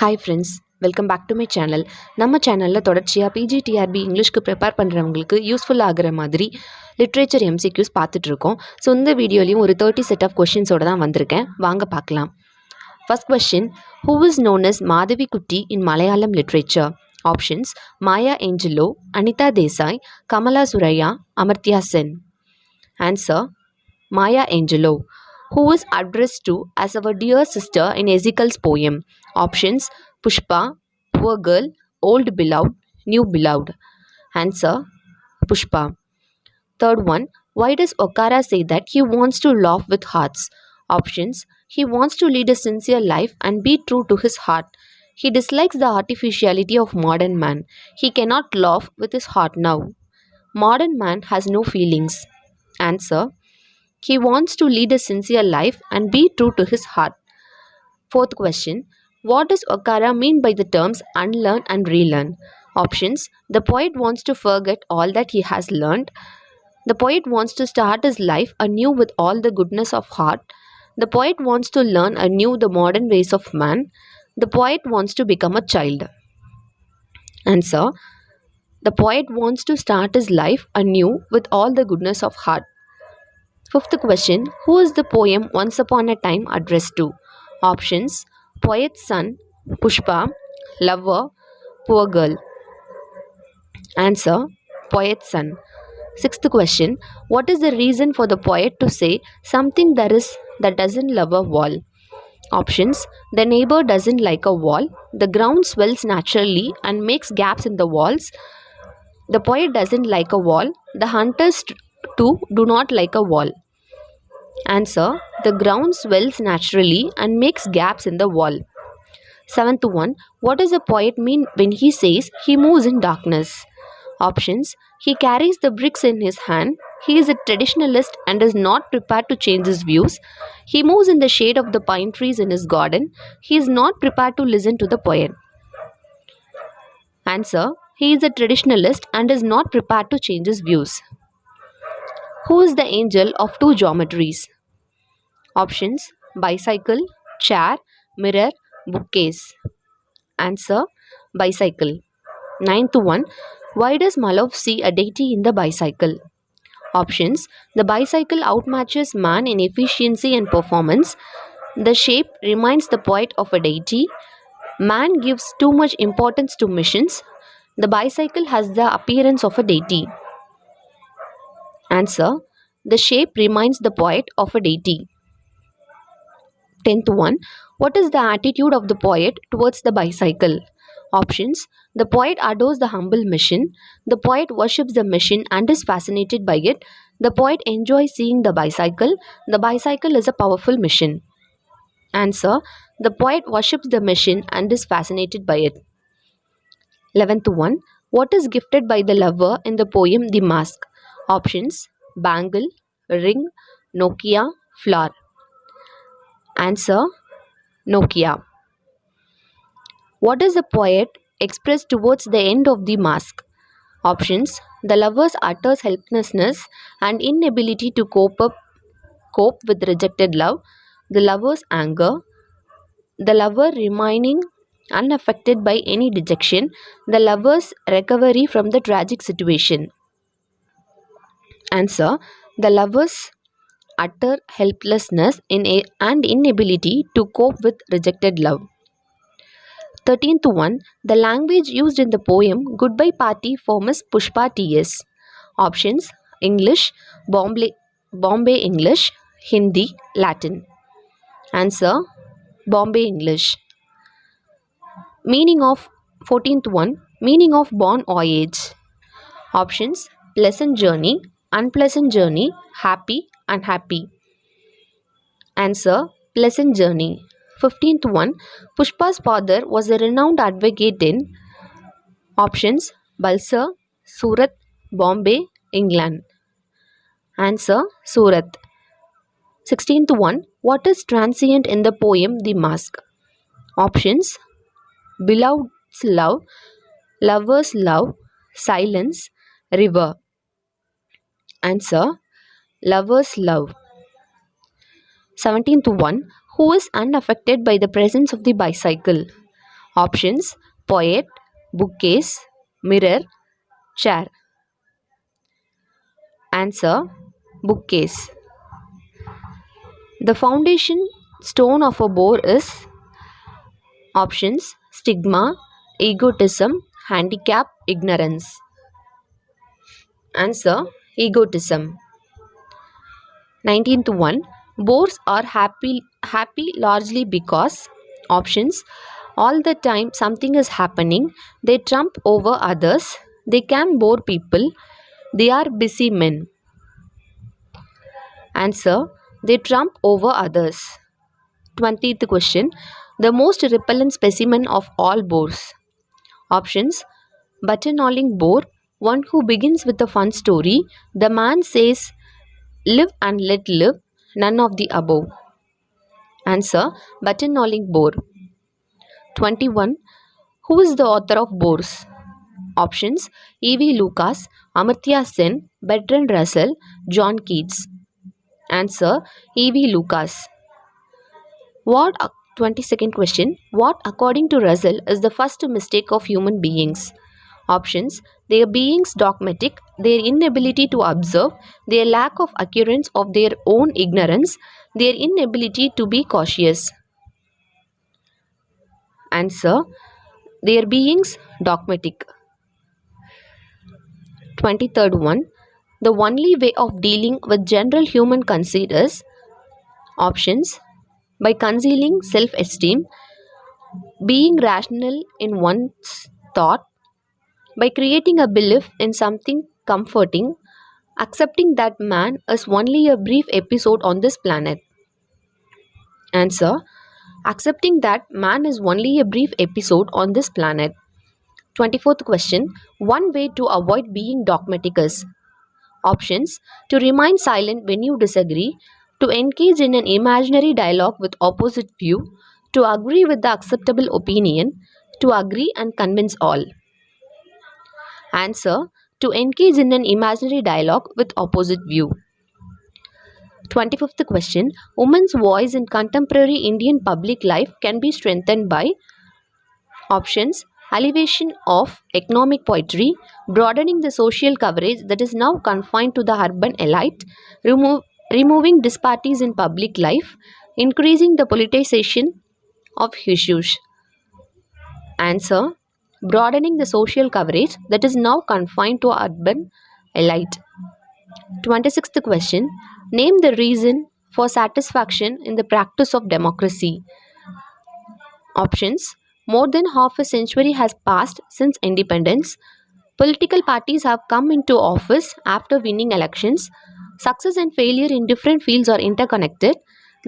Hi friends, welcome back to my channel. நம்ம சேனலில் தொடர்ச்சியாக பிஜிடிஆர்பி இங்கிலீஷ்க்கு ப்ரிப்பேர் பண்ணுறவங்களுக்கு யூஸ்ஃபுல் ஆகிற மாதிரி லிட்ரேச்சர் எம்சிக்யூஸ் பார்த்துட்ருக்கோம். ஸோ இந்த வீடியோலையும் ஒரு 30 செட் ஆஃப் கொஷின்ஸோடு தான் வந்திருக்கேன். வாங்க பார்க்கலாம். First question, who is known as Madhavi Kutty in Malayalam literature? Options: Maya Angelou, Anita Desai, Kamala Surayya, Amartya Sen. Answer: Maya Angelou, who is addressed to as our dear sister in Ezekiel's poem. Options: Pushpa, Poor Girl, Old Beloved, New Beloved. Answer: Pushpa. Third one, why does Okara say that he wants to laugh with hearts? Options: he wants to lead a sincere life and be true to his heart. He dislikes the artificiality of modern man. He cannot laugh with his heart now. Modern man has no feelings. Answer: he wants to lead a sincere life and be true to his heart. Fourth question, what does Okara mean by the terms unlearn and relearn? Options: the poet wants to forget all that he has learned. The poet wants to start his life anew with all the goodness of heart. The poet wants to learn anew the modern ways of man. The poet wants to become a child. Answer: the poet wants to start his life anew with all the goodness of heart. Fifth question, who is the poem Once Upon a Time addressed to? Options: poet's son, Pushpa, lover, poor girl. Answer: poet's son. Sixth question, what is the reason for the poet to say something that doesn't love a wall? Options: the neighbor doesn't like a wall. The ground swells naturally and makes gaps in the walls. The poet doesn't like a wall. The hunters too do not like a wall. Answer: the ground swells naturally and makes gaps in the wall. Seventh one, what does a poet mean when he says he moves in darkness? Options: he carries the bricks in his hand. He is a traditionalist and is not prepared to change his views. He moves in the shade of the pine trees in his garden. He is not prepared to listen to the poet. Answer: he is a traditionalist and is not prepared to change his views. Who is the angel of two geometries? Options: bicycle, chair, mirror, bookcase. Answer: bicycle. Ninth one, why does Malov see a deity in the bicycle? Options: the bicycle outmatches man in efficiency and performance. The shape reminds the poet of a deity. Man gives too much importance to missions. The bicycle has the appearance of a deity. Answer: the shape reminds the poet of a deity. 10th one, what is the attitude of the poet towards the bicycle? Options: the poet adores the humble mission. The poet worships the mission and is fascinated by it. The poet enjoys seeing the bicycle. The bicycle is a powerful mission. Answer: the poet worships the mission and is fascinated by it. 11th one, what is gifted by the lover in the poem The Mask? Options: bangle, ring, Nokia, flower. Answer: Nokia. What does the poet express towards the end of the mask? Options: the lover's utter helplessness and inability to cope with rejected love. The lover's anger. The lover remaining unaffected by any dejection. The lover's recovery from the tragic situation. Answer: the lover's utter helplessness and inability to cope with rejected love. 13th one, the language used in the poem Goodbye Party for Miss Pushpa T.S. Options: English, Bombay English, Hindi, Latin. Answer: Bombay English. Meaning of 14th one, meaning of bon voyage. Options: pleasant journey, unpleasant journey, happy, unhappy. Answer: pleasant journey. 15th one, Pushpa's father was a renowned advocate in. Options: Balsar, Surat, Bombay, England. Answer: Surat. 16th one, what is transient in the poem The Mask? Options: beloved's love, lover's love, silence, river. Answer: lover's love. 17th one, who is unaffected by the presence of the bicycle? Options: poet, bookcase, mirror, chair. Answer: bookcase. The foundation stone of a bore is options: stigma, egotism, handicap, ignorance. Answer: egotism. 19th one. Bores are happy largely because options: all the time something is happening, they trump over others, they can bore people, they are busy men. Answer: they trump over others. 20th question. The most repellent specimen of all bores. Options: buttonholing bore, one who begins with a fun story, the man says live and let live, none of the above. Answer: buttonholing bore. 21. Who is the author of Bores? Options: E.V. Lucas, Amartya Sen, Bertrand Russell, John Keats. Answer: E.V. Lucas. 22nd question. What, according to Russell, is the first mistake of human beings? Options: their beings dogmatic, their inability to observe, their lack of occurrence of their own ignorance, their inability to be cautious. Answer: their beings dogmatic. 23rd one. The only way of dealing with general human conceit is options: by concealing self-esteem, being rational in one's thought, by creating a belief in something comforting, accepting that man is only a brief episode on this planet. Answer: accepting that man is only a brief episode on this planet. 24th question. One way to avoid being dogmatic is options: to remain silent when you disagree, to engage in an imaginary dialogue with opposite view, to agree with the acceptable opinion, to agree and convince all. Answer: to engage in an imaginary dialogue with opposite view. 25th question. Women's voice in contemporary Indian public life can be strengthened by options: elevation of economic poetry, broadening the social coverage that is now confined to the urban elite, removing disparities in public life, increasing the politicization of issues. Answer: broadening the social coverage that is now confined to urban elite. 26th question. Name the reason for satisfaction in the practice of democracy. Options: more than half a century has passed since independence. Political parties have come into office after winning elections. Success and failure in different fields are interconnected.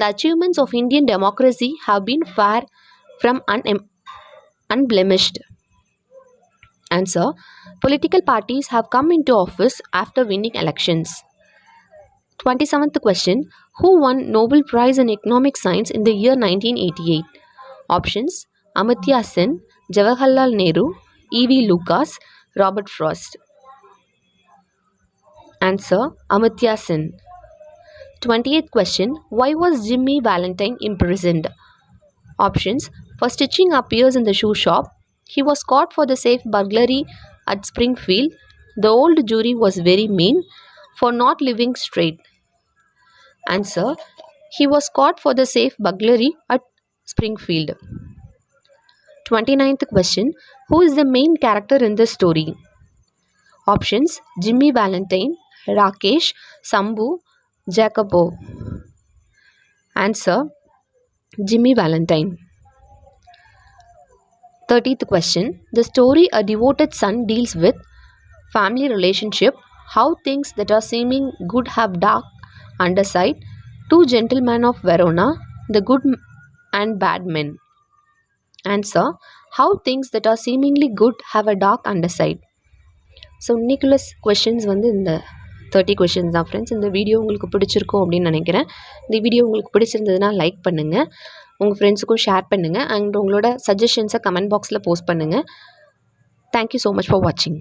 The achievements of Indian democracy have been far from unblemished. Answer: political parties have come into office after winning elections. 27th question. Who won Nobel Prize in Economic Science in the year 1988? Options: Amartya Sen, Jawaharlal Nehru, E.V. Lucas, Robert Frost. Answer: Amartya Sen. 28th question. Why was Jimmy Valentine imprisoned? Options: for stitching up ears in the shoe shop. He was caught for the safe burglary at Springfield. The old jury was very mean. For not living straight. Answer: he was caught for the safe burglary at Springfield. 29th question. Who is the main character in the story? Options: Jimmy Valentine, Rakesh, Sambhu, Jacobo. Answer: Jimmy Valentine. 30th question. The story A Devoted Son deals with family relationship, how things that are seeming good have dark underside, two gentlemen of Verona, the good and bad men. Answer: how things that are seemingly good have a dark underside. So இன்னைக்குள்ள questions வந்து இந்த 30 questions தான் friends. இந்த video உங்களுக்கு பிடிச்சிருக்கும் அப்படின்னு நினைக்கிறேன். இந்த வீடியோ உங்களுக்கு பிடிச்சிருந்ததுன்னா லைக் பண்ணுங்கள், உங்கள் ஃப்ரெண்ட்ஸுக்கும் ஷேர் பண்ணுங்கள், அண்ட் உங்களோட சஜஷன்ஸை கமெண்ட் பாக்ஸில் போஸ்ட் பண்ணுங்கள். தேங்க்யூ ஸோ மச் ஃபார் வாட்சிங்.